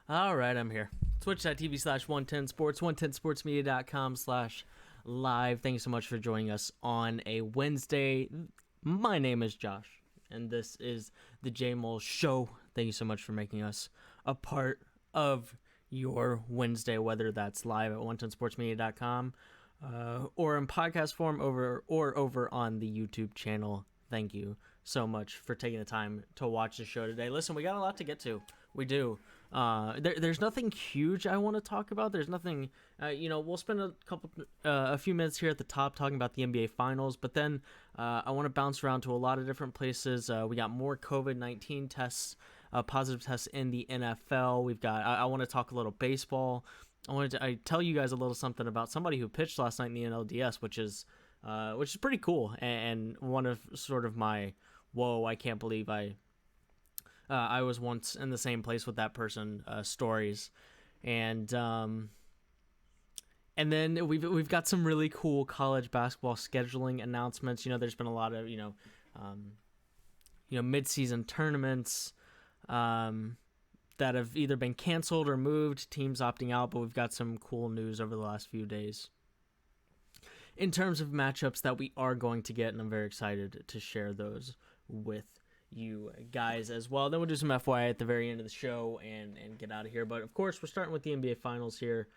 All right, I'm here. Twitch.tv/110sports, 110sportsmedia.com/live. Thank you so much for joining us on a Wednesday. My name is Josh, and this is the JMULL show. Thank you so much for making us a part of your Wednesday, whether that's live at 110sportsmedia.com or in podcast form over on the YouTube channel. Thank you so much for taking the time to watch the show today. Listen, we got a lot to get to. We do. There's nothing huge I want to talk about. There's nothing, we'll spend a few minutes here at the top talking about the NBA Finals, but then I want to bounce around to a lot of different places. We got more COVID-19 tests, positive tests in the NFL. We've got, I want to talk a little baseball. I tell you guys a little something about somebody who pitched last night in the NLDS, which is pretty cool, and one of sort of my, whoa, I can't believe I was once in the same place with that person stories, and then we've got some really cool college basketball scheduling announcements. There's been a lot of mid-season tournaments that have either been canceled or moved, teams opting out, but we've got some cool news over the last few days in terms of matchups that we are going to get, and I'm very excited to share those with you guys as well. Then we'll do some FYI at the very end of the show and get out of here. But of course, we're starting with the NBA Finals here.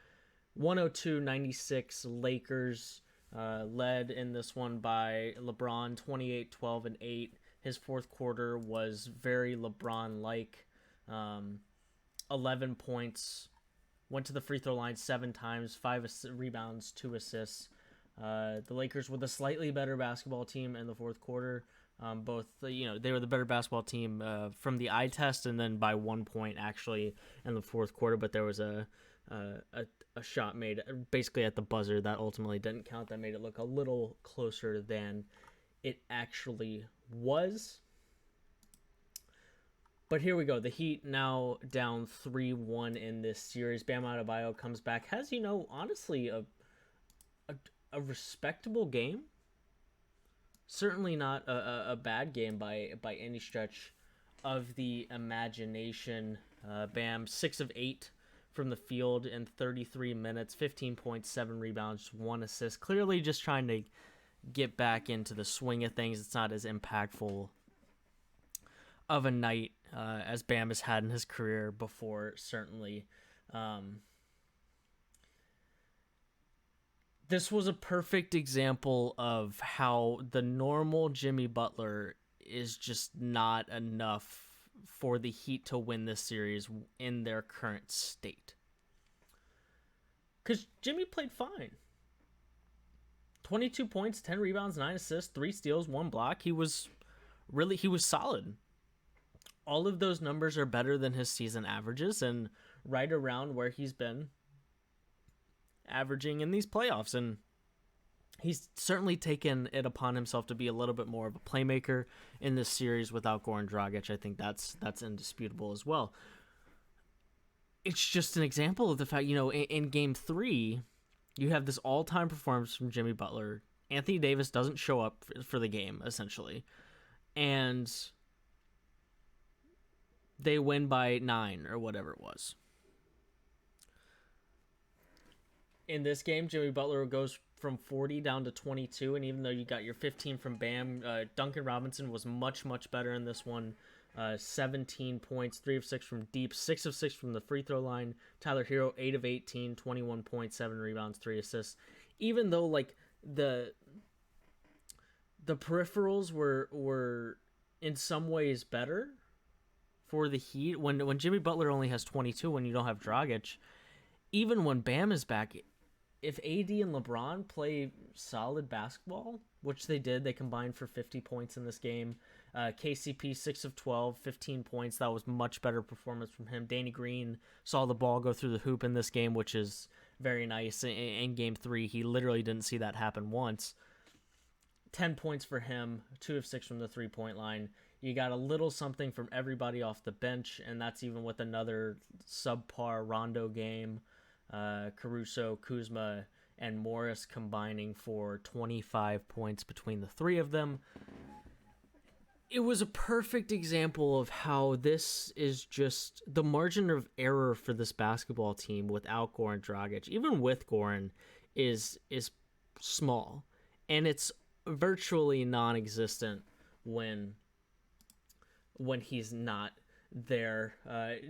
102-96 Lakers led in this one by LeBron, 28, 12, and 8. His fourth quarter was very LeBron-like. 11 points, went to the free throw line 7 times, 5 rebounds, 2 assists. The Lakers were the slightly better basketball team in the fourth quarter. They were the better basketball team from the eye test, and then by 1 point actually in the fourth quarter. But there was a shot made basically at the buzzer that ultimately didn't count. That made it look a little closer than it actually was. But here we go. The Heat now down 3-1 in this series. Bam Adebayo comes back. Has, honestly a respectable game. Certainly not a bad game by any stretch of the imagination. Bam, 6 of 8 from the field in 33 minutes, 15 points, 7 rebounds, 1 assist. Clearly just trying to get back into the swing of things. It's not as impactful of a night as Bam has had in his career before, certainly. This was a perfect example of how the normal Jimmy Butler is just not enough for the Heat to win this series in their current state. Because Jimmy played fine. 22 points, 10 rebounds, 9 assists, 3 steals, 1 block. He was solid. All of those numbers are better than his season averages and right around where he's been averaging in these playoffs, and he's certainly taken it upon himself to be a little bit more of a playmaker in this series without Goran Dragic. I think that's indisputable as well. It's just an example of the fact, in Game 3, you have this all-time performance from Jimmy Butler. Anthony Davis doesn't show up for the game, essentially, and they win by 9 or whatever it was. In this game, Jimmy Butler goes from 40 down to 22, and even though you got your 15 from Bam, Duncan Robinson was much, much better in this one. 17 points, 3 of 6 from deep, 6 of 6 from the free throw line. Tyler Hero, 8 of 18, 21 points, 7 rebounds, 3 assists. Even though the peripherals were in some ways better for the Heat, when Jimmy Butler only has 22, when you don't have Dragic, even when Bam is back, if AD and LeBron play solid basketball, which they did, they combined for 50 points in this game. KCP, 6 of 12, 15 points. That was much better performance from him. Danny Green saw the ball go through the hoop in this game, which is very nice. In Game 3, he literally didn't see that happen once. 10 points for him, 2 of 6 from the three-point line. You got a little something from everybody off the bench, and that's even with another subpar Rondo game. Caruso, Kuzma, and Morris combining for 25 points between the three of them. it was a perfect example of how this is just the margin of error for this basketball team without Goran Dragic, even with Goran, is small, and it's virtually non-existent when he's not there.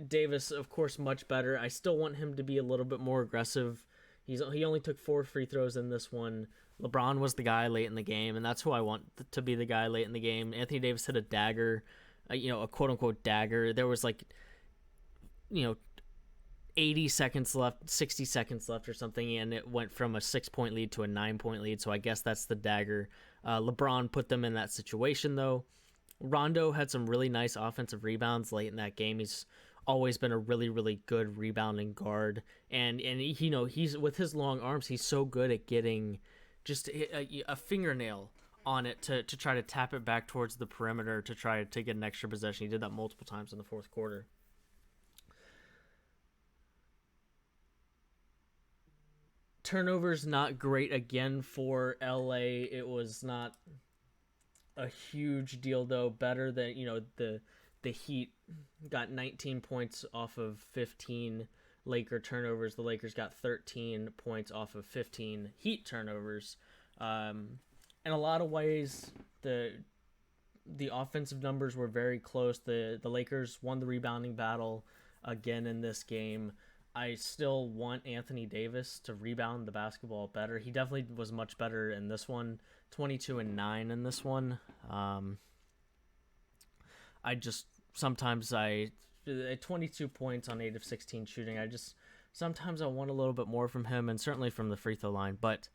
Davis, of course, much better. I still want him to be a little bit more aggressive. He only took 4 free throws in this one. LeBron was the guy late in the game, and that's who I want to be the guy late in the game. Anthony Davis hit a dagger, a quote-unquote dagger. There was 80 seconds left, 60 seconds left or something, and it went from a 6-point lead to a 9-point lead, so I guess that's the dagger. LeBron put them in that situation, though. Rondo had some really nice offensive rebounds late in that game. He's always been a really, really good rebounding guard, and he's with his long arms, he's so good at getting just a fingernail on it to try to tap it back towards the perimeter to try to get an extra possession. He did that multiple times in the fourth quarter. Turnovers not great again for LA. It was not a huge deal, though. Better than the Heat got 19 points off of 15 Laker turnovers. The Lakers got 13 points off of 15 Heat turnovers. In a lot of ways, the offensive numbers were very close. The Lakers won the rebounding battle again in this game. I still want Anthony Davis to rebound the basketball better. He definitely was much better in this one. 22 and 9 in this one. Sometimes 22 points on 8 of 16 shooting. Sometimes I want a little bit more from him, and certainly from the free throw line, but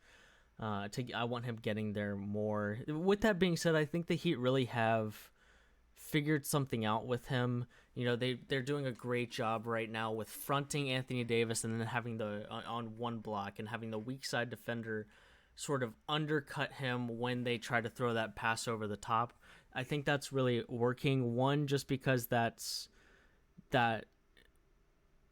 I want him getting there more. With that being said, I think the Heat really have figured something out with him. They're doing a great job right now with fronting Anthony Davis and then having on one block and having the weak side defender sort of undercut him when they try to throw that pass over the top. I think that's really working. One, just because that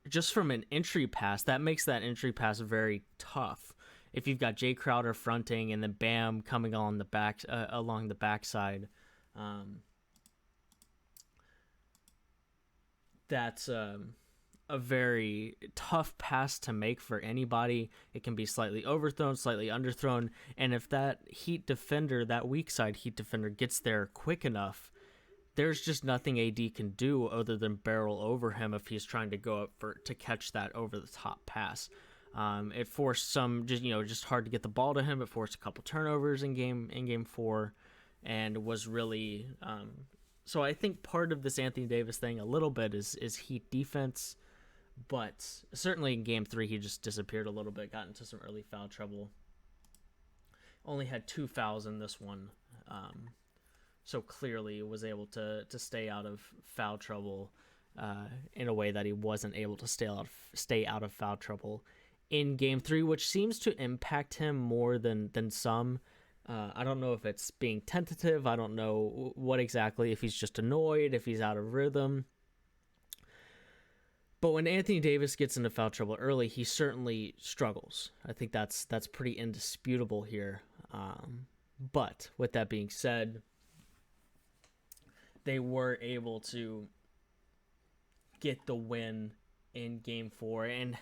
just from an entry pass, that makes that entry pass very tough. If you've got Jay Crowder fronting and then Bam coming on the back along the backside, that's a very tough pass to make for anybody. It can be slightly overthrown, slightly underthrown, and if that Heat defender, that weak side Heat defender, gets there quick enough, there's just nothing AD can do other than barrel over him if he's trying to go up to catch that over the top pass. It forced some just hard to get the ball to him. It forced a couple turnovers in game 4, and was really so I think part of this Anthony Davis thing a little bit is Heat defense, but certainly in game 3 he just disappeared a little bit, got into some early foul trouble. Only had 2 fouls in this one, so clearly was able to stay out of foul trouble in a way that he wasn't able to stay out of foul trouble in game 3, which seems to impact him more than some. I don't know if it's being tentative. I don't know what exactly, if he's just annoyed, if he's out of rhythm. But when Anthony Davis gets into foul trouble early, he certainly struggles. I think that's pretty indisputable here. But with that being said, they were able to get the win in game 4. And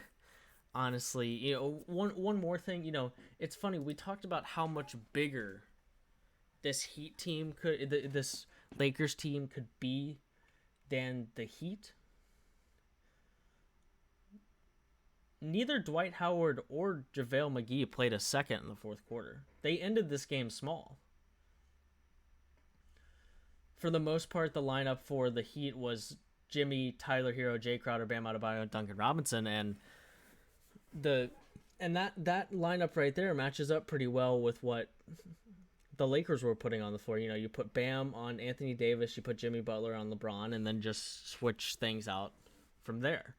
honestly, one more thing, it's funny, we talked about how much bigger this Heat team this Lakers team could be than the Heat. Neither Dwight Howard or JaVale McGee played a second in the fourth quarter. They ended this game small. For the most part, the lineup for the Heat was Jimmy, Tyler Hero, Jay Crowder, Bam Adebayo, and Duncan Robinson, and that lineup right there matches up pretty well with what the Lakers were putting on the floor. You put Bam on Anthony Davis, you put Jimmy Butler on LeBron, and then just switch things out from there.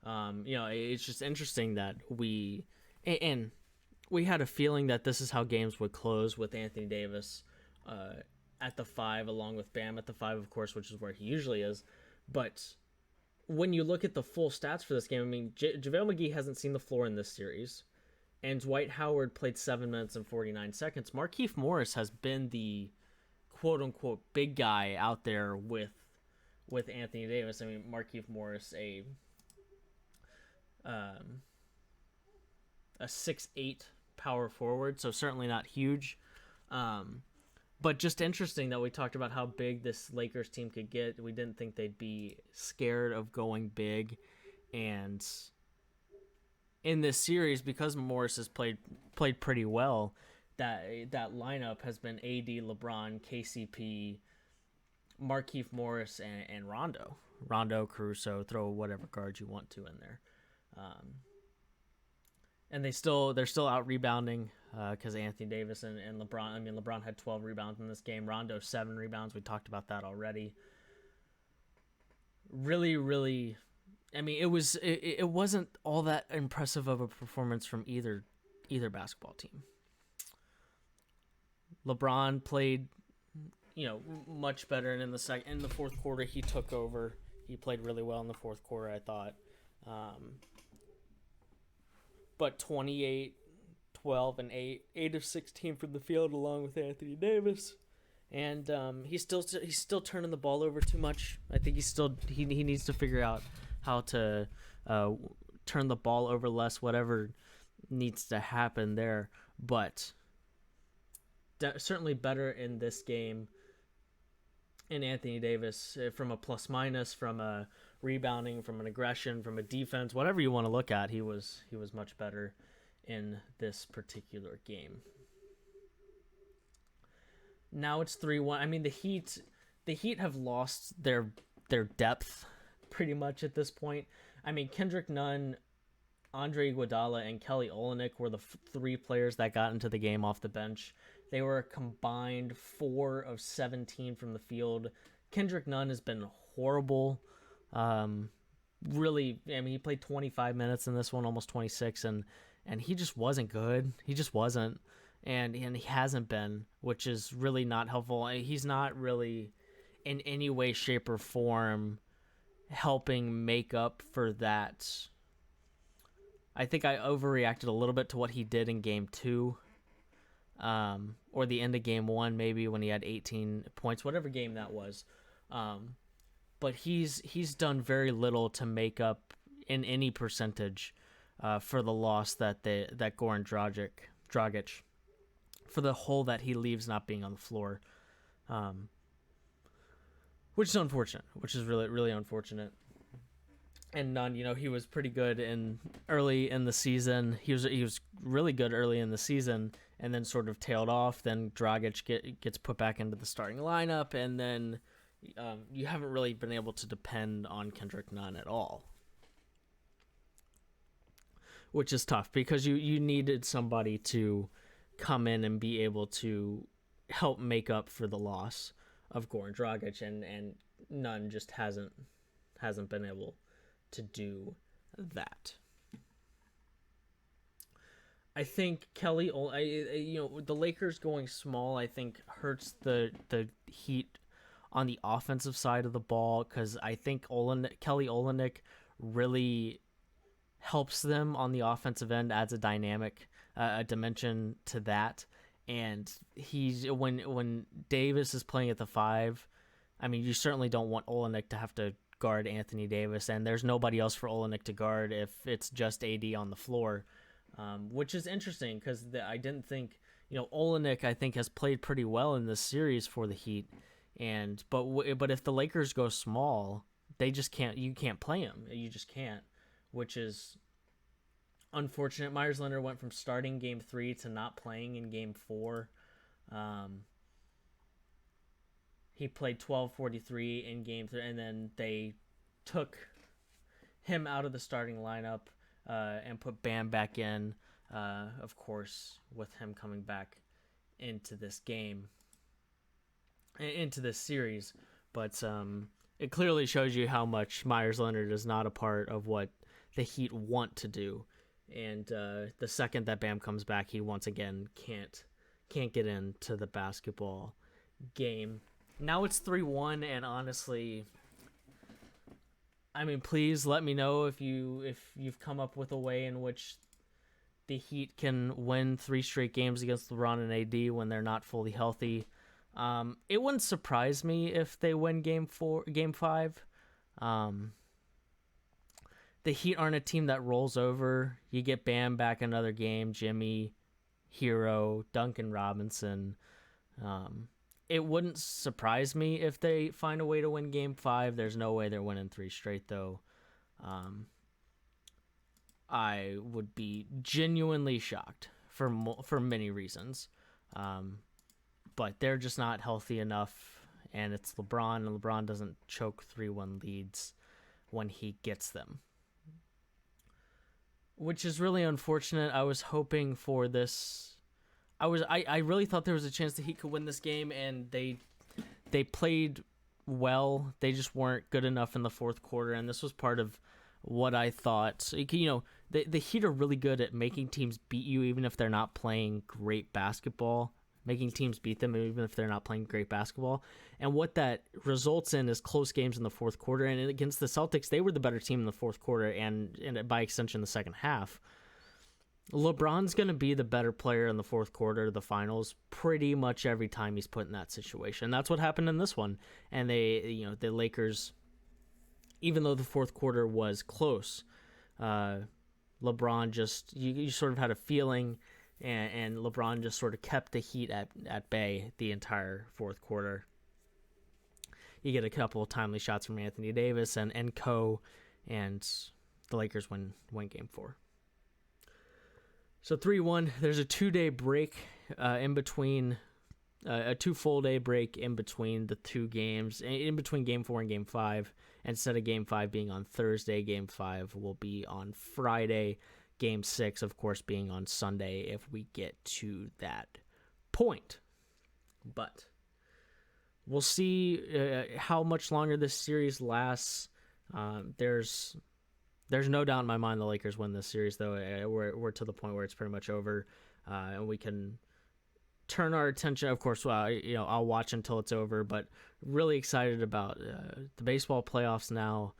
It's just interesting that we had a feeling that this is how games would close, with Anthony Davis at the 5, along with Bam at the 5, of course, which is where he usually is. But when you look at the full stats for this game, JaVale McGee hasn't seen the floor in this series, and Dwight Howard played 7 minutes and 49 seconds. Markieff Morris has been the quote unquote big guy out there with Anthony Davis. I mean, Markieff Morris, a 6'8" power forward, so certainly not huge. But just interesting that we talked about how big this Lakers team could get. We didn't think they'd be scared of going big. And in this series, because Morris has played pretty well, that lineup has been AD, LeBron, KCP, Markieff Morris, and Rondo. Rondo, Caruso, throw whatever guards you want to in there. And they're still out rebounding because Anthony Davis and LeBron. I mean, LeBron had 12 rebounds in this game. Rondo 7 rebounds. We talked about that already. Really, really. I mean, it wasn't all that impressive of a performance from either basketball team. LeBron played, much better, and in the fourth quarter he took over. He played really well in the fourth quarter, I thought. But 28, 12, and 8 of 16 from the field, along with Anthony Davis, and he's still turning the ball over too much. I think he needs to figure out how to turn the ball over less, whatever needs to happen there. But certainly better in this game. And Anthony Davis, from a plus minus, from a rebounding, from an aggression, from a defense, whatever you want to look at, he was much better in this particular game. Now it's 3-1. I mean, the Heat have lost their depth pretty much at this point. I mean, Kendrick Nunn, Andre Iguodala, and Kelly Olynyk were the 3 players that got into the game off the bench. They were a combined 4 of 17 from the field. Kendrick Nunn has been horrible. Really, I mean, he played 25 minutes in this one, almost 26, and he just wasn't good. He just wasn't, and he hasn't been, which is really not helpful. He's not really in any way, shape, or form helping make up for that. I think I overreacted a little bit to what he did in Game 2. Or the end of Game 1, maybe, when he had 18 points, whatever game that was. But he's done very little to make up in any percentage for the loss that Goran Dragic, for the hole that he leaves not being on the floor, which is unfortunate, which is really, really unfortunate. And Nunn, he was pretty good early in the season. He was really good early in the season, and then sort of tailed off. Then Dragic gets put back into the starting lineup, and then you haven't really been able to depend on Kendrick Nunn at all, which is tough because you needed somebody to come in and be able to help make up for the loss of Goran Dragic, and Nunn just hasn't been able to do that. I think the Lakers going small, I think, hurts the Heat on the offensive side of the ball, because I think Kelly Olynyk really helps them on the offensive end, adds a dynamic, a dimension to that. And when Davis is playing at the 5, I mean, you certainly don't want Olynyk to have to guard Anthony Davis, and there's nobody else for Olynyk to guard if it's just AD on the floor, which is interesting because I didn't think, Olynyk, I think, has played pretty well in this series for the Heat, but if the Lakers go small, they just can't. You can't play him. You just can't, which is unfortunate. Myers Leonard went from starting Game 3 to not playing in Game 4. He played 12:43 in Game 3, and then they took him out of the starting lineup and put Bam back in, of course, with him coming back into this game, into this series. But it clearly shows you how much Myers Leonard is not a part of what the Heat want to do. And the second that Bam comes back, he once again can't get into the basketball game. Now it's 3-1, and honestly, I mean, please let me know if you've come up with a way in which the Heat can win 3 straight games against LeBron and AD when they're not fully healthy. It wouldn't surprise me if they win game 5. Um, the Heat aren't a team that rolls over. You get Bam back another game, Jimmy, Hero, Duncan Robinson. It wouldn't surprise me if they find a way to win game 5. There's no way they're winning 3 straight, though. I would be genuinely shocked for many reasons. But they're just not healthy enough, and it's LeBron, and LeBron doesn't choke 3-1 leads when he gets them, which is really unfortunate. I was hoping for this. I really thought there was a chance that he could win this game, and they played well. They just weren't good enough in the fourth quarter, and this was part of what I thought. So, the Heat are really good at making teams beat you, even if they're not playing great basketball. Making teams beat them even if they're not playing great basketball. And what that results in is close games in the fourth quarter. And against the Celtics, they were the better team in the fourth quarter and by extension the second half. LeBron's going to be the better player in the fourth quarter of the finals pretty much every time he's put in that situation. That's what happened in this one. And the Lakers, even though the fourth quarter was close, LeBron just, you sort of had a feeling, and LeBron just sort of kept the Heat at bay the entire fourth quarter. You get a couple of timely shots from Anthony Davis and Co., and the Lakers win game 4. So 3-1, there's a 2-day break in between, a 2 full day break in between the 2 games, in between game 4 and game 5. Instead of game 5 being on Thursday, game 5 will be on Friday. Game 6, of course, being on Sunday if we get to that point. But we'll see how much longer this series lasts. There's no doubt in my mind the Lakers win this series, though. We're to the point where it's pretty much over, and we can turn our attention. Of course, I'll watch until it's over, but really excited about the baseball playoffs now.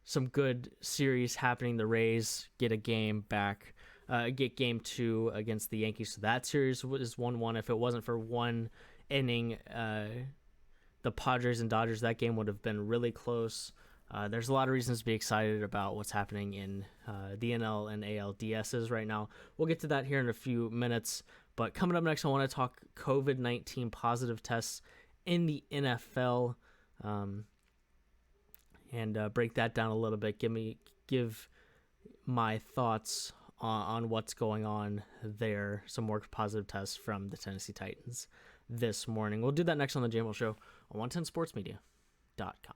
Some good series happening. The Rays get a game back, get game 2 against the Yankees. So that series is 1-1. If it wasn't for one inning, the Padres and Dodgers, that game would have been really close. There's a lot of reasons to be excited about what's happening in the NL and ALDSs right now. We'll get to that here in a few minutes. But coming up next, I want to talk COVID-19 positive tests in the NFL. And break that down a little bit. Give my thoughts on what's going on there. Some more positive tests from the Tennessee Titans this morning. We'll do that next on the JMULL Show on 110sportsmedia.com.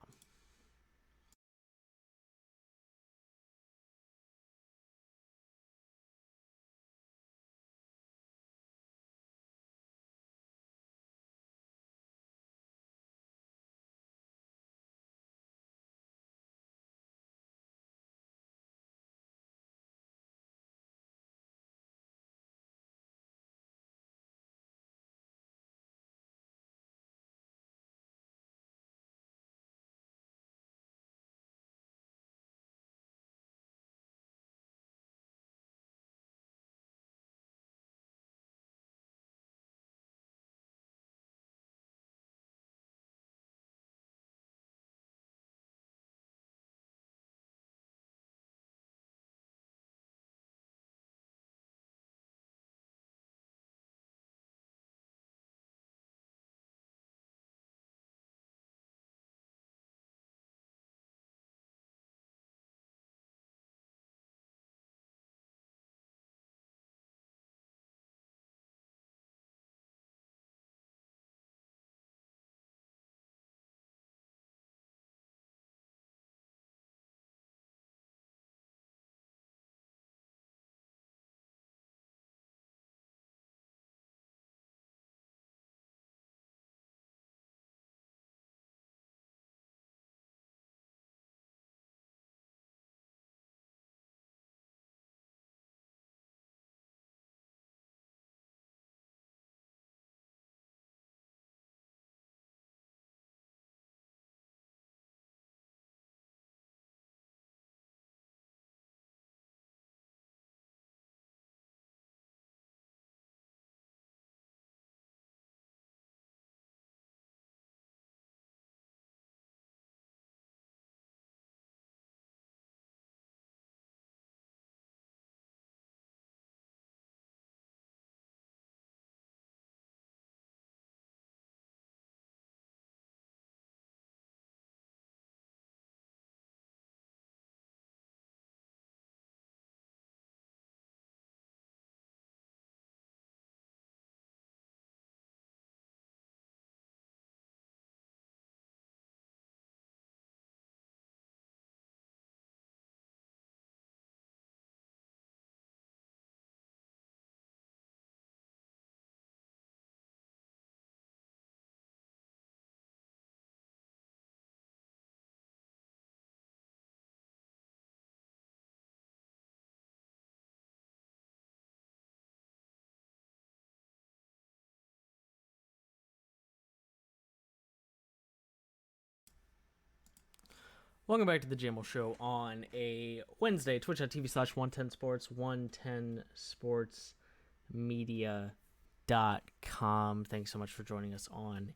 Welcome back to the JMULL Show on a Wednesday, twitch.tv/110sports, 110sportsmedia.com. Thanks so much for joining us on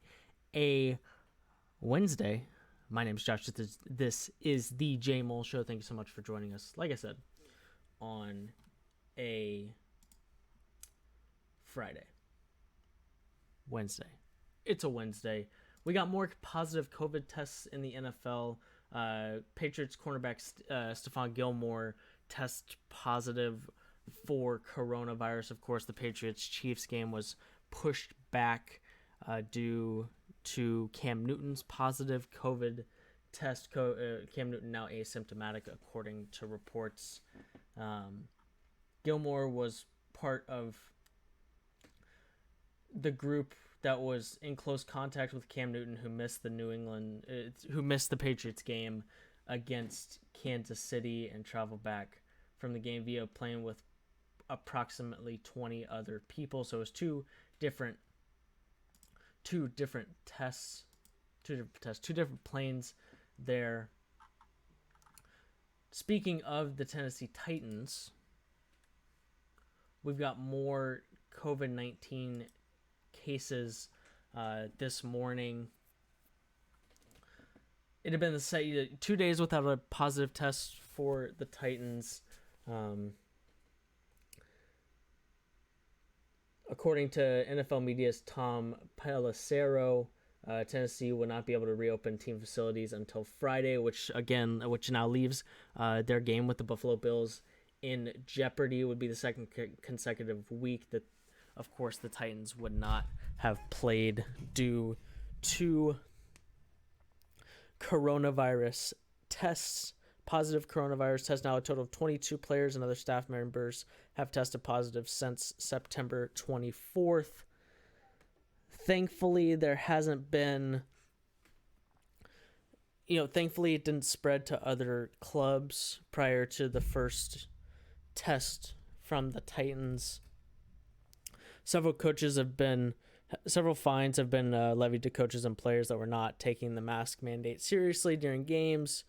a Wednesday. My name is Josh. This is the JMULL Show. Thank you so much for joining us, like I said, on a Friday. Wednesday. It's a Wednesday. We got more positive COVID tests in the NFL. Patriots cornerback Stephon Gilmore test positive for coronavirus. Of course, the Patriots-Chiefs game was pushed back due to Cam Newton's positive COVID test. Cam Newton now asymptomatic, according to reports. Gilmore was part of the group that was in close contact with Cam Newton, who missed the Patriots game against Kansas City and traveled back from the game via plane with approximately 20 other people. So it was two different planes there. Speaking of the Tennessee Titans, we've got more COVID-19 cases this morning. It had been 2 days without a positive test for the Titans. According to NFL Media's Tom Pelissero, Tennessee will not be able to reopen team facilities until Friday, which now leaves their game with the Buffalo Bills in jeopardy. It would be the second consecutive week that, of course, the Titans would not have played due to coronavirus tests. Positive coronavirus tests. Now a total of 22 players and other staff members have tested positive since September 24th. Thankfully, there hasn't been, thankfully it didn't spread to other clubs prior to the first test from the Titans. Several fines have been levied to coaches and players that were not taking the mask mandate seriously during games.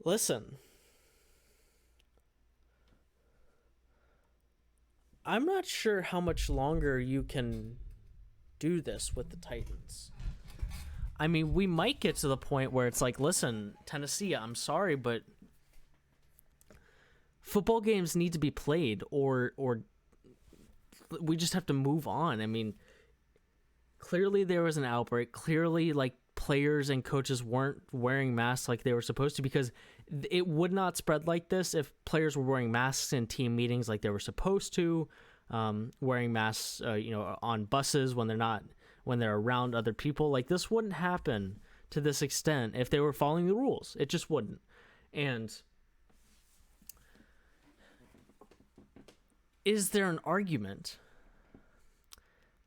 Listen, I'm not sure how much longer you can do this with the Titans. I mean, we might get to the point where it's like, listen, Tennessee, I'm sorry, but football games need to be played, or we just have to move on. I mean, clearly there was an outbreak. Clearly, players and coaches weren't wearing masks like they were supposed to, because it would not spread like this if players were wearing masks in team meetings like they were supposed to, wearing masks, on buses when they're around other people. Like, this wouldn't happen to this extent if they were following the rules. It just wouldn't. And is there an argument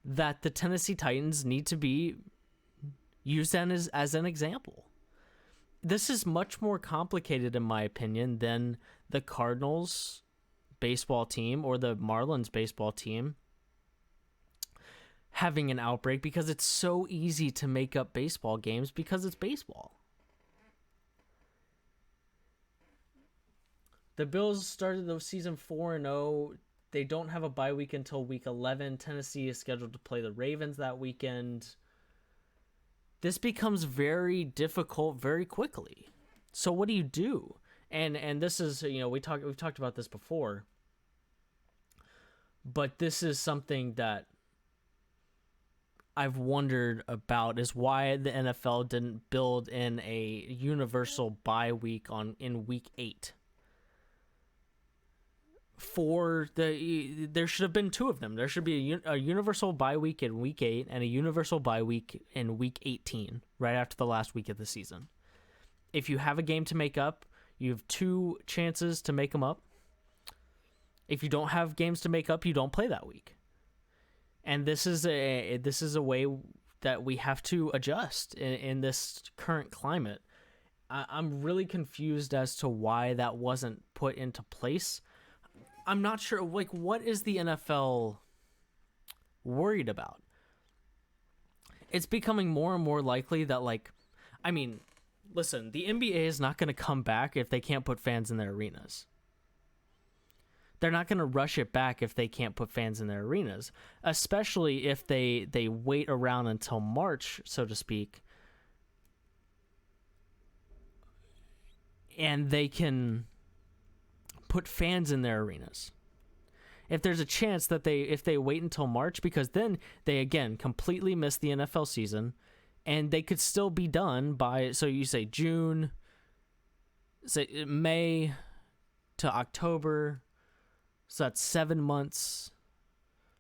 that the Tennessee Titans need to be used as an example? This is much more complicated, in my opinion, than the Cardinals baseball team or the Marlins baseball team having an outbreak, because it's so easy to make up baseball games because it's baseball. The Bills started the season 4-0. They don't have a bye week until week 11. Tennessee is scheduled to play the Ravens that weekend. This becomes very difficult very quickly. So what do you do? And this is, we've talked about this before, but this is something that I've wondered about, is why the NFL didn't build in a universal bye week in week 8. There should have been 2 of them. There should be a universal bye week in week 8 and a universal bye week in week 18, right after the last week of the season. If you have a game to make up, you have 2 chances to make them up. If you don't have games to make up, you don't play that week. And this is a way that we have to adjust in this current climate. I'm really confused as to why that wasn't put into place. I'm not sure, what is the NFL worried about? It's becoming more and more likely that, I mean, listen, the NBA is not going to come back if they can't put fans in their arenas. They're not going to rush it back if they can't put fans in their arenas, especially if they wait around until March, so to speak, and they can put fans in their arenas. If there's a chance that if they wait until March, because then they, again, completely miss the NFL season, and they could still be done by, so you say June, say May to October, so that's 7 months.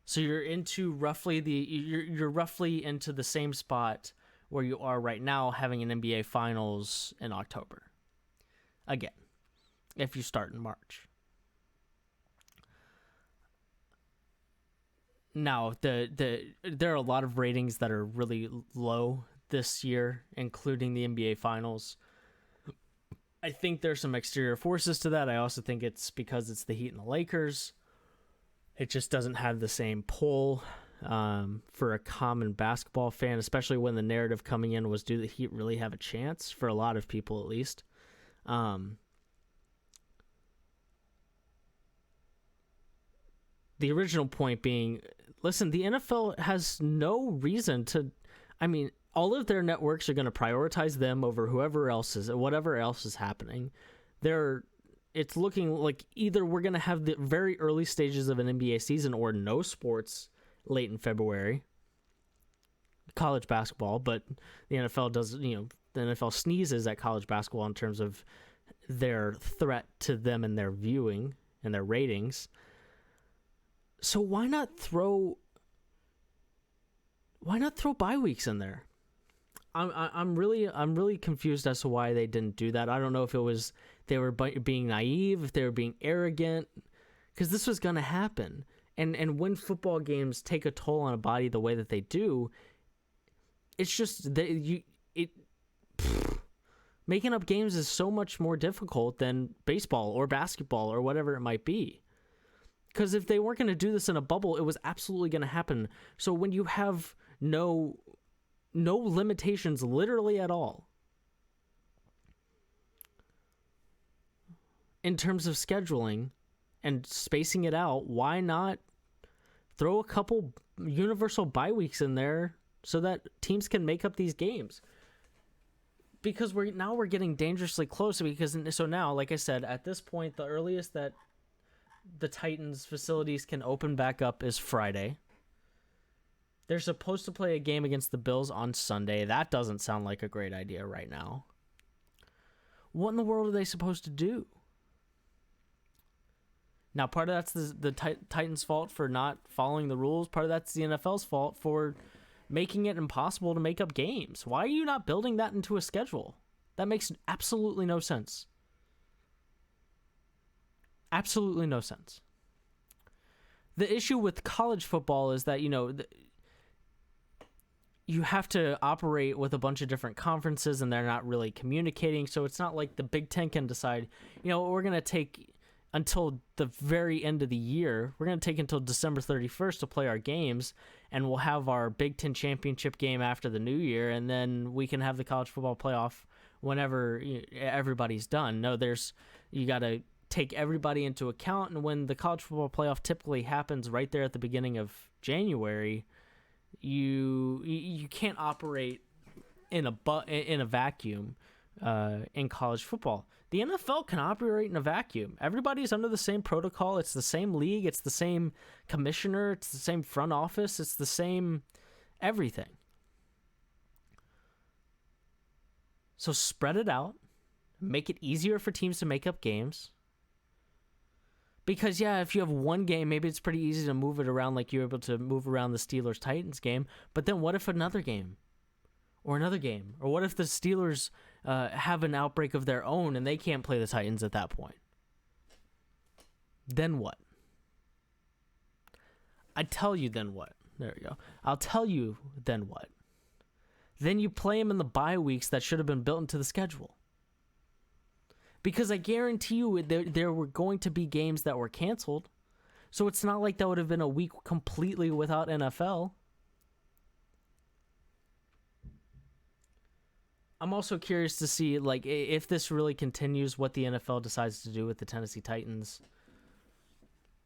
So you're into you're roughly into the same spot where you are right now, having an NBA Finals in October. Again, if you start in March. Now, there are a lot of ratings that are really low this year, including the NBA Finals. I think there's some exterior forces to that. I also think it's because it's the Heat and the Lakers. It just doesn't have the same pull for a common basketball fan, especially when the narrative coming in was, do the Heat really have a chance? For a lot of people, at least. The original point being, listen, the NFL has no reason to, I mean, all of their networks are going to prioritize them over whatever else is happening. It's looking like either we're going to have the very early stages of an NBA season or no sports late in February. College basketball, but the NFL does, the NFL sneezes at college basketball in terms of their threat to them and their viewing and their ratings. So why not throw bye weeks in there? I'm really confused as to why they didn't do that. I don't know if it was they were being naive, if they were being arrogant, because this was going to happen. And when football games take a toll on a body the way that they do, it's just making up games is so much more difficult than baseball or basketball or whatever it might be. Because if they weren't going to do this in a bubble, it was absolutely going to happen. So when you have no limitations literally at all in terms of scheduling and spacing it out, why not throw a couple universal bye weeks in there so that teams can make up these games? Because we're getting dangerously close, so now, like I said, at this point, the earliest that the Titans facilities can open back up is Friday. They're supposed to play a game against the Bills on Sunday. That doesn't sound like a great idea right now. What in the world are they supposed to do? Now, part of that's the Titans' fault for not following the rules. Part of that's the NFL's fault for making it impossible to make up games. Why are you not building that into a schedule? That makes absolutely no sense. Absolutely no sense. The issue with college football is that, you have to operate with a bunch of different conferences and they're not really communicating. So it's not like the Big Ten can decide, we're going to take until the very end of the year. We're going to take until December 31st to play our games, and we'll have our Big Ten championship game after the new year, and then we can have the college football playoff whenever everybody's done. No, you got to take everybody into account, and when the college football playoff typically happens right there at the beginning of January, you can't operate in a vacuum in college football. The NFL can operate in a vacuum. Everybody's under the same protocol. It's the same league. It's the same commissioner. It's the same front office. It's the same everything. So spread it out. Make it easier for teams to make up games. Because, if you have one game, maybe it's pretty easy to move it around like you're able to move around the Steelers-Titans game. But then what if another game? Or another game? Or what if the Steelers have an outbreak of their own and they can't play the Titans at that point? Then what? I tell you then what. There we go. I'll tell you then what. Then you play them in the bye weeks that should have been built into the schedule. Because I guarantee you there were going to be games that were canceled. So it's not like that would have been a week completely without NFL. I'm also curious to see, like, if this really continues, what the NFL decides to do with the Tennessee Titans.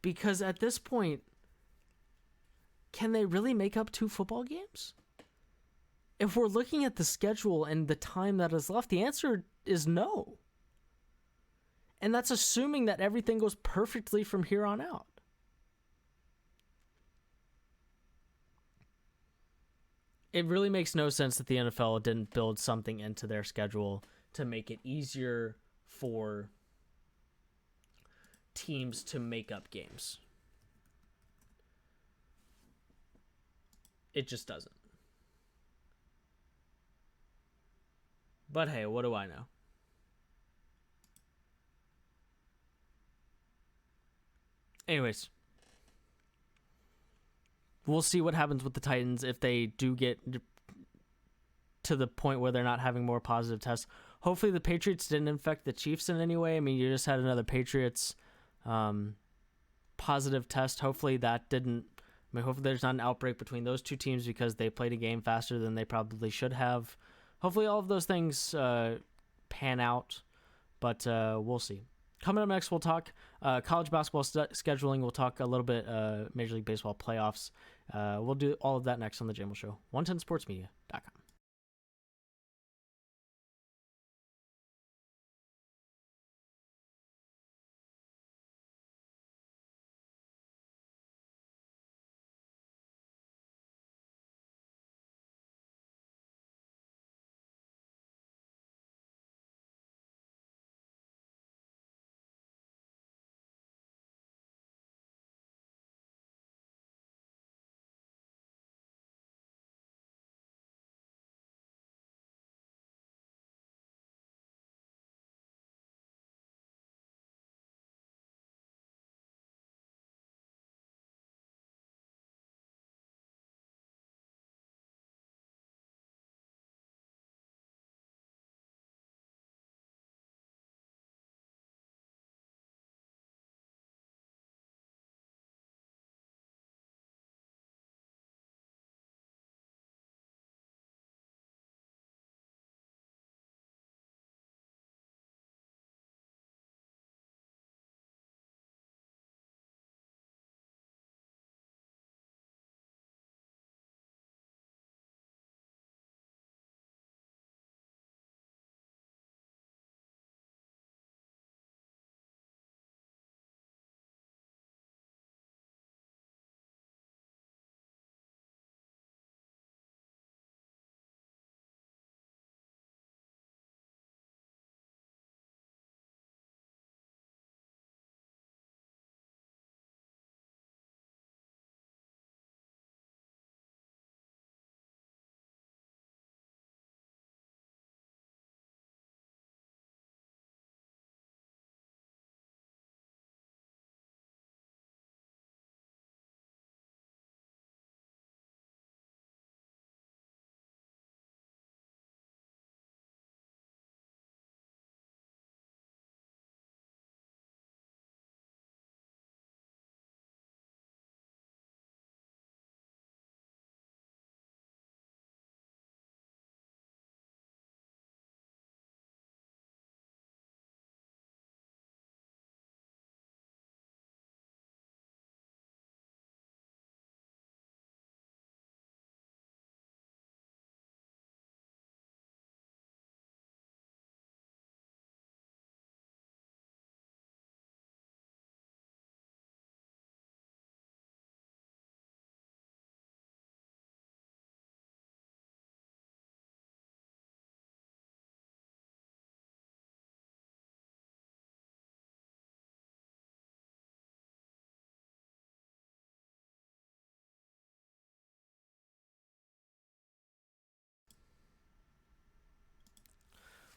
Because at this point, can they really make up 2 football games? If we're looking at the schedule and the time that is left, the answer is no. And that's assuming that everything goes perfectly from here on out. It really makes no sense that the NFL didn't build something into their schedule to make it easier for teams to make up games. It just doesn't. But hey, what do I know? Anyways, we'll see what happens with the Titans if they do get to the point where they're not having more positive tests. Hopefully the Patriots didn't infect the Chiefs in any way. I mean, you just had another Patriots positive test. Hopefully that didn't... I mean, hopefully there's not an outbreak between those 2 teams because they played a game faster than they probably should have. Hopefully all of those things pan out, but we'll see. Coming up next, we'll talk college basketball scheduling. We'll talk a little bit Major League Baseball playoffs. We'll do all of that next on the JMULL Show. 110sportsmedia.com.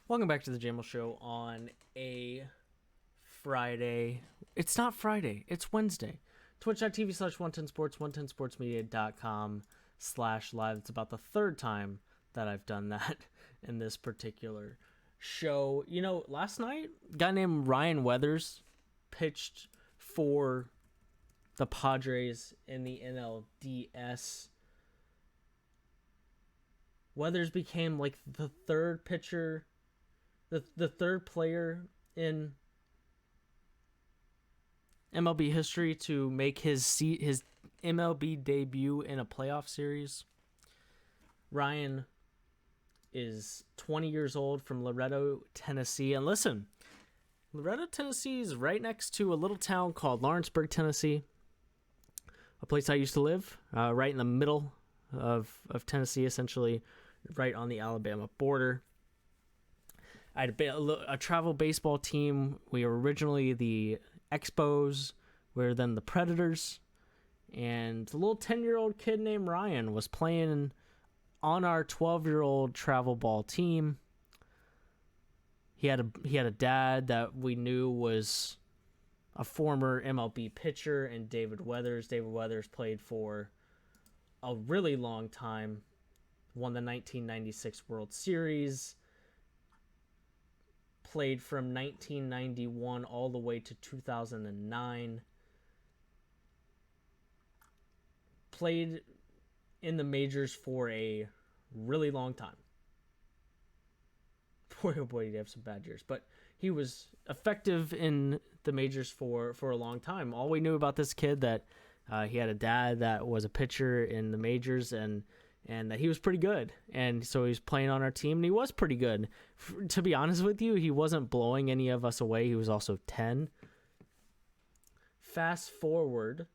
Welcome back to the JMULL Show on a Friday. It's not Friday. It's Wednesday. Twitch.tv/110sports, 110sportsmedia.com/live. It's about the 3rd time that I've done that in this particular show. You know, last night, a guy named Ryan Weathers pitched for the Padres in the NLDS. Weathers became like the third pitcher, the third player in MLB history to make his MLB debut in a playoff series. Ryan is 20 years old from Loretto, Tennessee. And listen, Loretto, Tennessee is right next to a little town called Lawrenceburg, Tennessee, a place I used to live, right in the middle of Tennessee, essentially right on the Alabama border. I had a travel baseball team. We were originally the Expos. We were then the Predators. And a little 10-year-old kid named Ryan was playing on our 12-year-old travel ball team. He had a dad that we knew was a former MLB pitcher, and David Weathers. David Weathers played for a really long time, won the 1996 World Series, played from 1991 all the way to 2009, played in the majors for a really long time. Boy, oh boy, did he have some bad years. But he was effective in the majors for a long time. All we knew about this kid, that he had a dad that was a pitcher in the majors, and that he was pretty good. And so he was playing on our team, and he was pretty good. To be honest with you, he wasn't blowing any of us away. He was also 10. Fast forward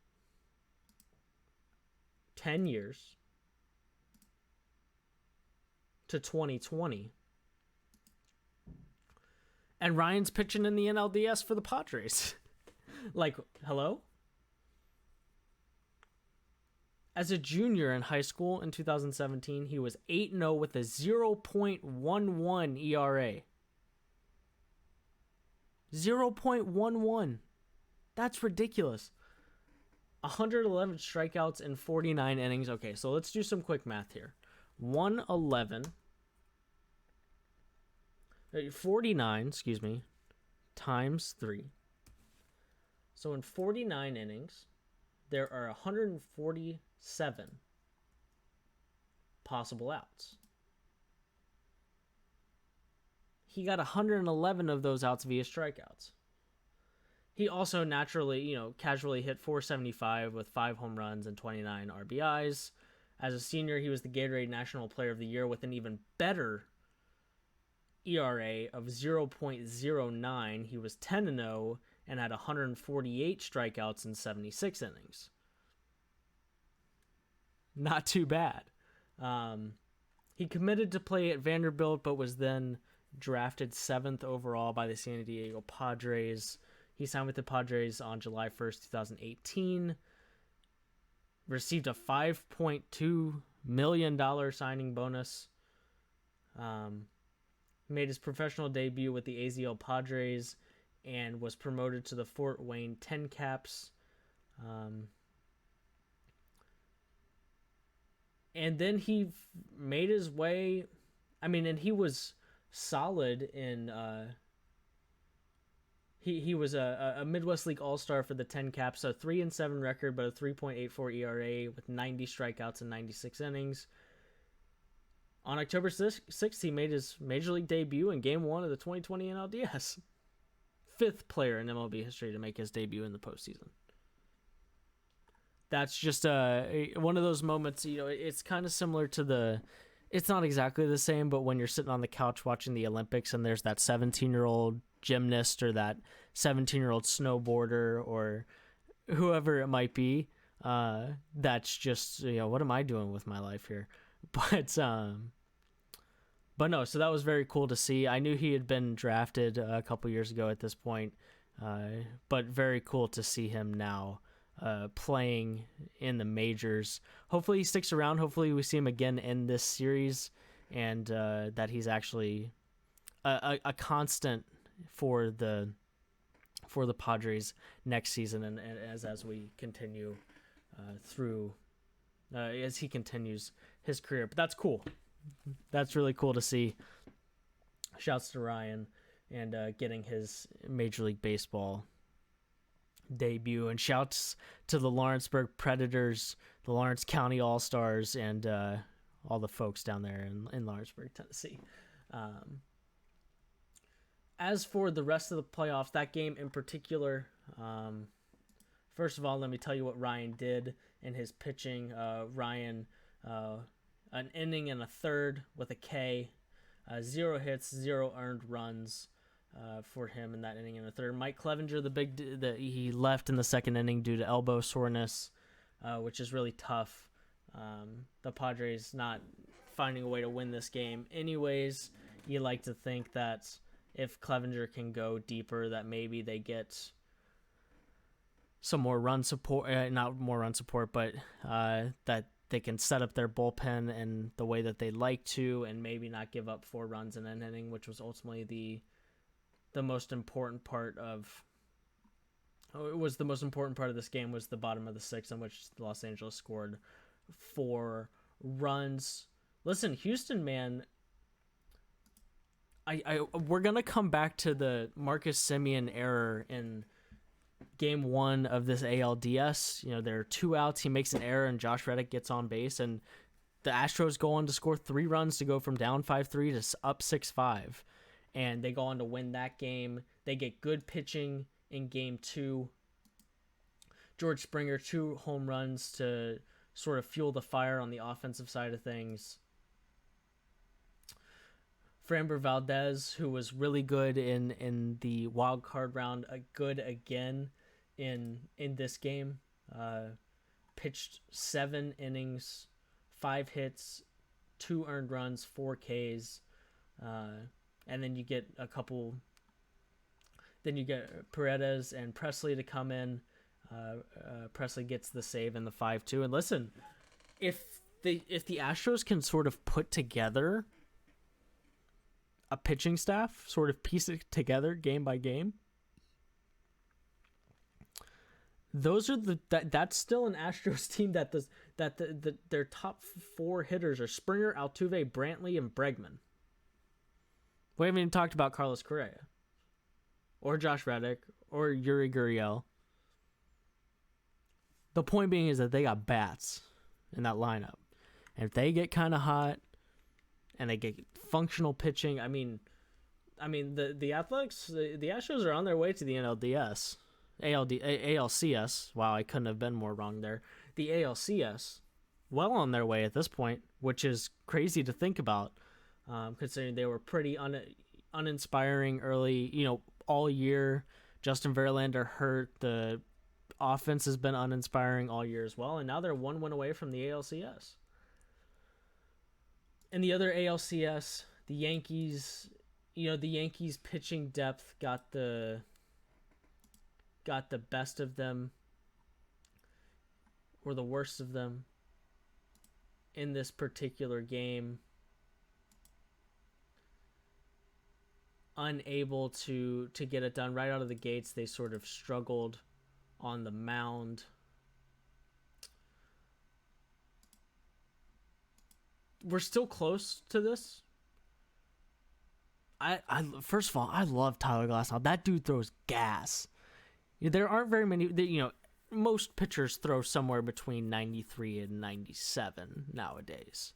10 years to 2020. And Ryan's pitching in the NLDS for the Padres. Like, hello? As a junior in high school in 2017, he was 8-0 with a 0.11 ERA. 0.11. That's ridiculous. 111 strikeouts in 49 innings. Okay, so let's do some quick math here. 49, times 3. So in 49 innings, there are 147 possible outs. He got 111 of those outs via strikeouts. He also naturally, casually hit .475 with 5 home runs and 29 RBIs. As a senior, he was the Gatorade National Player of the Year with an even better ERA of 0.09. He was 10-0 and had 148 strikeouts in 76 innings. Not too bad. He committed to play at Vanderbilt, but was then drafted 7th overall by the San Diego Padres. He signed with the Padres on July 1st, 2018. Received a $5.2 million signing bonus. Made his professional debut with the AZL Padres and was promoted to the Fort Wayne Ten Caps. And then he made his way. And he was solid in. He was a Midwest League All-Star for the Ten Caps, a 3-7 record, but a 3.84 ERA with 90 strikeouts in 96 innings. On October 6th, he made his Major League debut in Game 1 of the 2020 NLDS. 5th player in MLB history to make his debut in the postseason. That's just one of those moments, it's kind of similar to it's not exactly the same, but when you're sitting on the couch watching the Olympics and there's that 17-year-old gymnast or that 17-year-old snowboarder or whoever it might be, that's just, what am I doing with my life here? But no, so that was very cool to see. I knew he had been drafted a couple years ago at this point, but very cool to see him now playing in the majors. Hopefully he sticks around. Hopefully we see him again in this series, and that he's actually a constant for the Padres next season, and as we continue through as he continues his career. But that's cool. That's really cool to see. Shouts to Ryan and getting his Major League Baseball debut, and shouts to the Lawrenceburg Predators, the Lawrence County All-Stars, and all the folks down there in Lawrenceburg, Tennessee. As for the rest of the playoffs, that game in particular, first of all, let me tell you what Ryan did in his pitching. Ryan, an inning and a third with a K, 0 hits, 0 earned runs for him in that inning and a third. Mike Clevenger, he left in the second inning due to elbow soreness, which is really tough. The Padres not finding a way to win this game. Anyways, you like to think that if Clevenger can go deeper, that maybe they get some more run support, not more run support, but that they can set up their bullpen in the way that they like to and maybe not give up 4 runs in an inning, which was ultimately the most important part of this game was the bottom of the 6th in which Los Angeles scored 4 runs. Listen, Houston, man, we're going to come back to the Marcus Semien error in game 1 of this ALDS. There are 2 outs. He makes an error, and Josh Reddick gets on base, and the Astros go on to score 3 runs to go from down 5-3 to up 6-5, and they go on to win that game. They get good pitching in game 2. George Springer, 2 home runs to sort of fuel the fire on the offensive side of things. Framber Valdez, who was really good in the wild card round, good again in this game. Pitched 7 innings, 5 hits, 2 earned runs, 4 Ks, and then you get a couple. Then you get Paredes and Presley to come in. Presley gets the save in the 5-2. And listen, if the Astros can sort of put together a pitching staff, sort of piece it together game by game, those are that's still an Astros team that their top 4 hitters are Springer, Altuve, Brantley, and Bregman. We haven't even talked about Carlos Correa or Josh Reddick or Yuri Gurriel. The point being is that they got bats in that lineup. And if they get kind of hot and they get functional pitching, I mean the Athletics, the Astros are on their way to the ALCS. Wow, I couldn't have been more wrong there. The ALCS, well on their way at this point, which is crazy to think about, considering they were pretty uninspiring early, all year. Justin Verlander hurt. The offense has been uninspiring all year as well, and now they're 1 win away from the ALCS. In the other ALCS, the Yankees, the Yankees pitching depth got the best of them, or the worst of them, in this particular game. Unable to get it done right out of the gates. They sort of struggled on the mound. We're still close to this. First of all, I love Tyler Glasnow. That dude throws gas. There aren't very many. Most pitchers throw somewhere between 93 and 97 nowadays.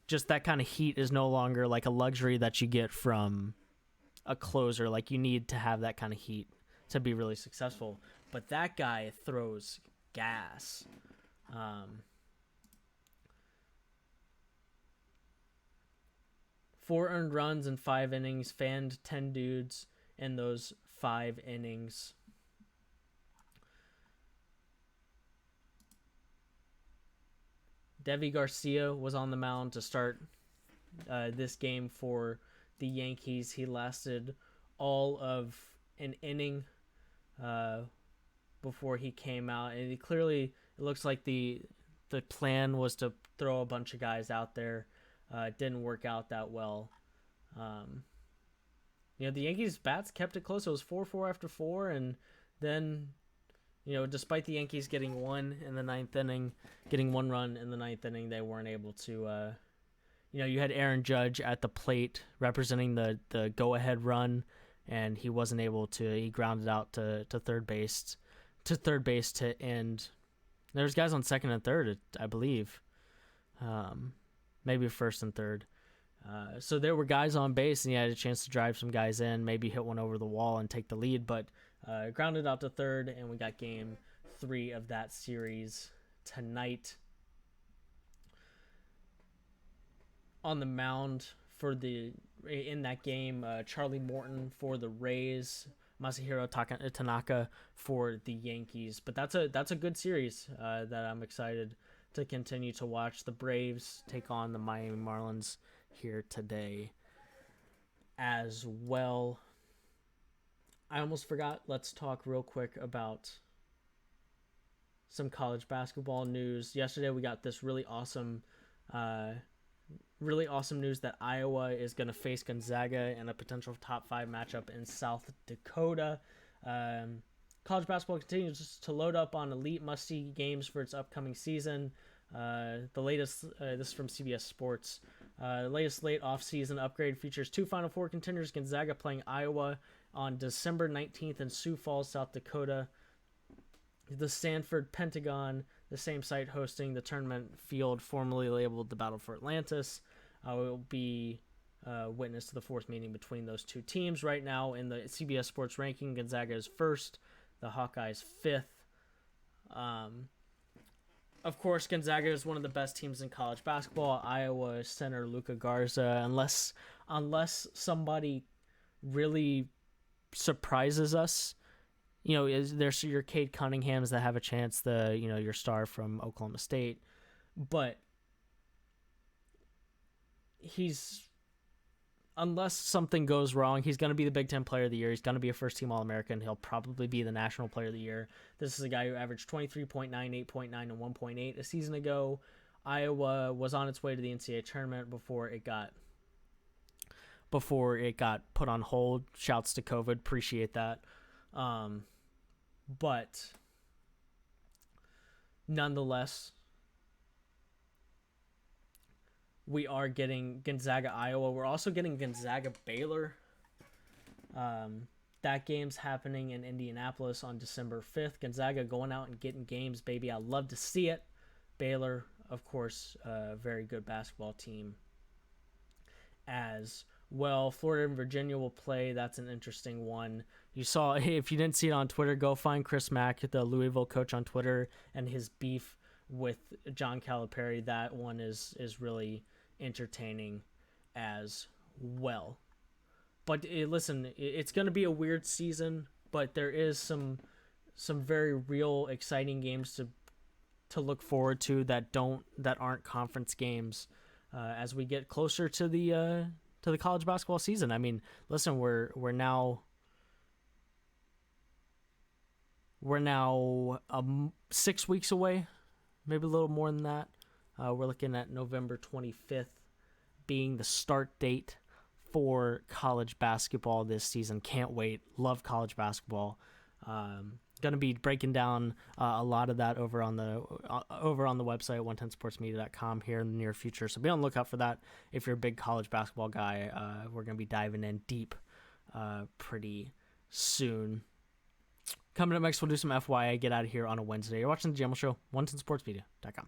Just that kind of heat is no longer like a luxury that you get from a closer. Like, you need to have that kind of heat to be really successful. But that guy throws gas. 4 earned runs in 5 innings, fanned 10 dudes in those 5 innings. Devi Garcia was on the mound to start this game for the Yankees. He lasted all of an inning before he came out, and it looks like the plan was to throw a bunch of guys out there. It didn't work out that well. The Yankees bats kept it close. It was 4-4 after 4, and then despite the Yankees getting 1 in the 9th inning, getting 1 run in the 9th inning, they weren't able to. You had Aaron Judge at the plate representing the go-ahead run, and he wasn't able to. He grounded out to third base, to end. There's guys on second and third, I believe, maybe first and third. So there were guys on base, and he had a chance to drive some guys in, maybe hit one over the wall and take the lead, but grounded out to third, and we got game 3 of that series tonight. On the mound in that game, Charlie Morton for the Rays, Masahiro Tanaka for the Yankees. But that's a good series that I'm excited to continue to watch. The Braves take on the Miami Marlins here today as well. I almost forgot. Let's talk real quick about some college basketball news. Yesterday we got this really awesome news that Iowa is going to face Gonzaga in a potential top 5 matchup in South Dakota. College basketball continues to load up on elite must-see games for its upcoming season. The latest, this is from CBS Sports. The latest late off-season upgrade features 2 Final Four contenders, Gonzaga playing Iowa on December 19th in Sioux Falls, South Dakota. The Sanford Pentagon, the same site hosting the tournament field formerly labeled the Battle for Atlantis, will be witness to the 4th meeting between those two teams. Right now in the CBS Sports ranking, Gonzaga is 1st, the Hawkeyes 5th. Of course, Gonzaga is one of the best teams in college basketball. Iowa center Luka Garza, unless somebody really surprises us, there's your Cade Cunninghams that have a chance, your star from Oklahoma State, but unless something goes wrong, he's going to be the Big Ten Player of the Year. He's going to be a first-team All-American. He'll probably be the National Player of the Year. This is a guy who averaged 23.9, 8.9, and 1.8 a season ago. Iowa was on its way to the NCAA tournament before it got put on hold. Shouts to COVID. Appreciate that. But nonetheless, we are getting Gonzaga, Iowa. We're also getting Gonzaga, Baylor. That game's happening in Indianapolis on December 5th. Gonzaga going out and getting games, baby. I love to see it. Baylor, of course, a very good basketball team as well. Florida and Virginia will play. That's an interesting one. You saw, if you didn't see it on Twitter, go find Chris Mack, the Louisville coach, on Twitter, and his beef with John Calipari. That one is really entertaining as well. But listen, it's going to be a weird season, but there is some very real exciting games to look forward to that aren't conference games as we get closer to the college basketball season. I mean, listen, we're now 6 weeks away, maybe a little more than that. We're looking at November 25th being the start date for college basketball this season. Can't wait. Love college basketball. Going to be breaking down a lot of that over on the website, 110sportsmedia.com here in the near future. So be on the lookout for that. If you're a big college basketball guy, we're going to be diving in deep pretty soon. Coming up next, we'll do some FYI. Get out of here on a Wednesday. You're watching the JMULL Show, 110sportsmedia.com.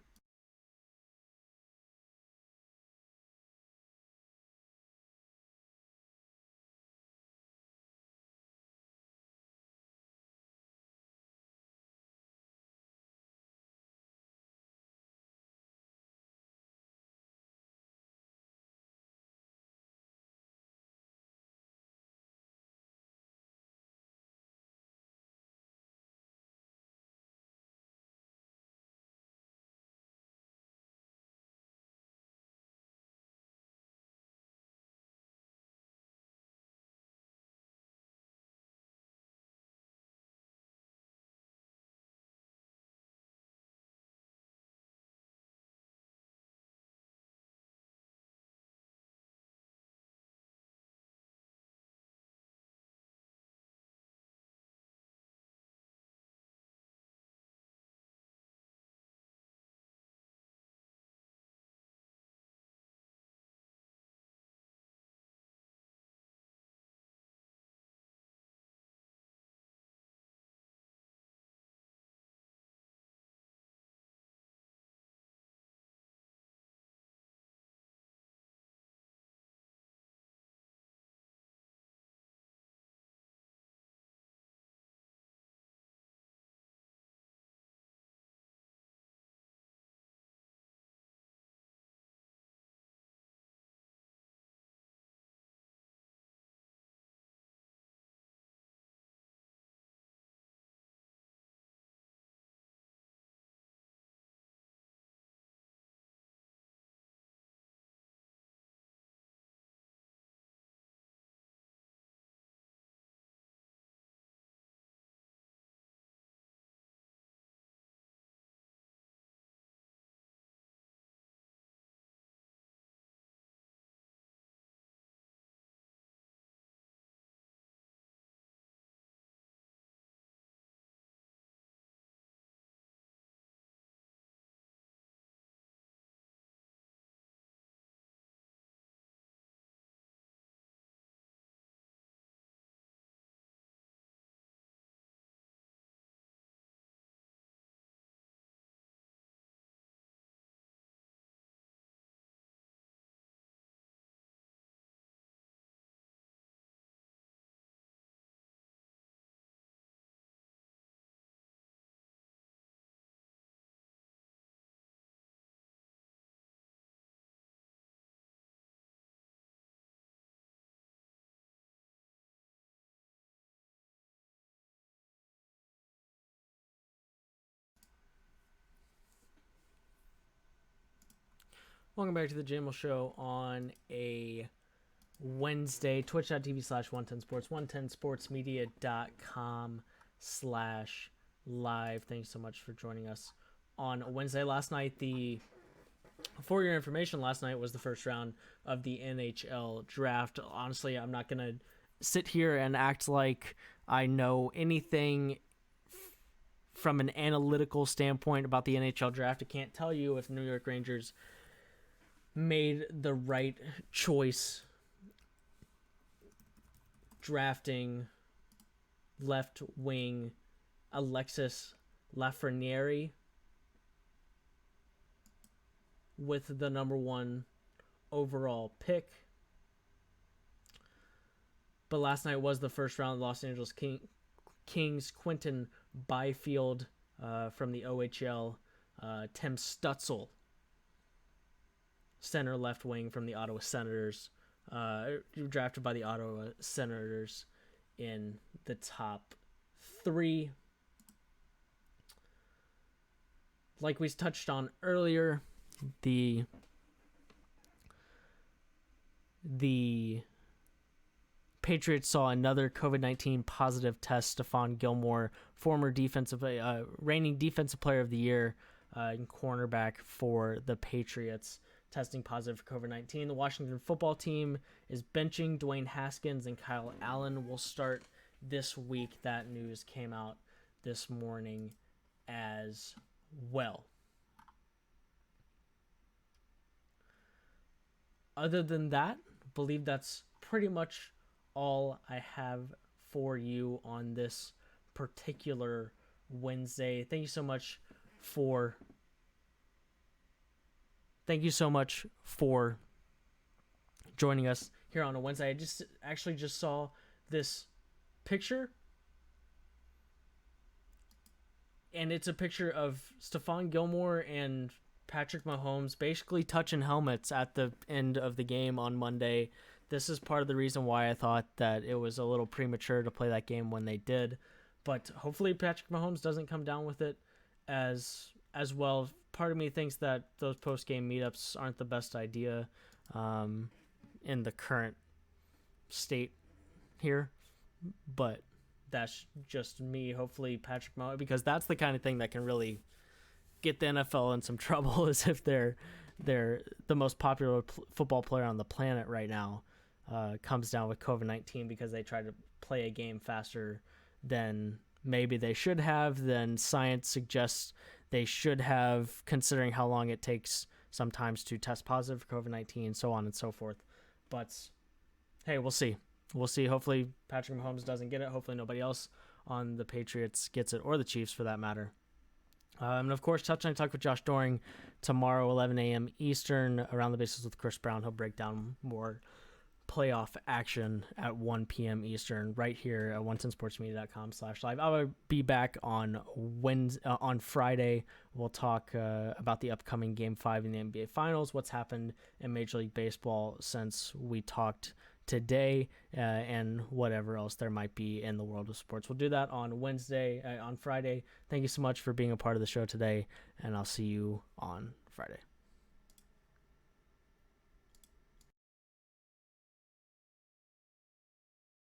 Welcome back to the JMULL Show on a Wednesday. Twitch.tv/110sports, 110sportsmedia.com/live. Thanks so much for joining us on a Wednesday. Last night, for your information, last night was the first round of the NHL draft. Honestly, I'm not going to sit here and act like I know anything from an analytical standpoint about the NHL draft. I can't tell you if New York Rangers made the right choice drafting left wing Alexis Lafreniere with the number 1 overall pick. But last night was the first round. Los Angeles Kings Quentin Byfield from the OHL, Tim Stutzel, center left wing from the Ottawa Senators, drafted by the Ottawa Senators in the top 3. Like we touched on earlier, the Patriots saw another COVID-19 positive test. Stephon Gilmore, former reigning defensive player of the year and cornerback for the Patriots, testing positive for COVID-19. The Washington football team is benching Dwayne Haskins, and Kyle Allen will start this week. That news came out this morning as well. Other than that, I believe that's pretty much all I have for you on this particular Wednesday. Thank you so much for joining us here on a Wednesday. I just saw this picture, and it's a picture of Stephon Gilmore and Patrick Mahomes basically touching helmets at the end of the game on Monday. This is part of the reason why I thought that it was a little premature to play that game when they did. But hopefully Patrick Mahomes doesn't come down with it as well. Part of me thinks that those post-game meetups aren't the best idea in the current state here. But that's just me. Hopefully Patrick Mahomes, because that's the kind of thing that can really get the NFL in some trouble, is if they're the most popular football player on the planet right now comes down with COVID-19 because they tried to play a game faster than maybe they should have, then science suggests they should have, considering how long it takes sometimes to test positive for COVID-19, so on and so forth. But hey, we'll see. Hopefully Patrick Mahomes doesn't get it. Hopefully nobody else on the Patriots gets it, or the Chiefs for that matter. And of course, Touchdown Talk with Josh Doring tomorrow, 11 a.m. Eastern, Around the Bases with Chris Brown. He'll break down more playoff action at 1 p.m. Eastern right here at 110sportsmedia.com/live. I will be back on Friday. We'll talk about the upcoming Game 5 in the NBA Finals, what's happened in Major League Baseball since we talked today, and whatever else there might be in the world of sports. We'll do that on Friday. Thank you so much for being a part of the show today, and I'll see you on Friday.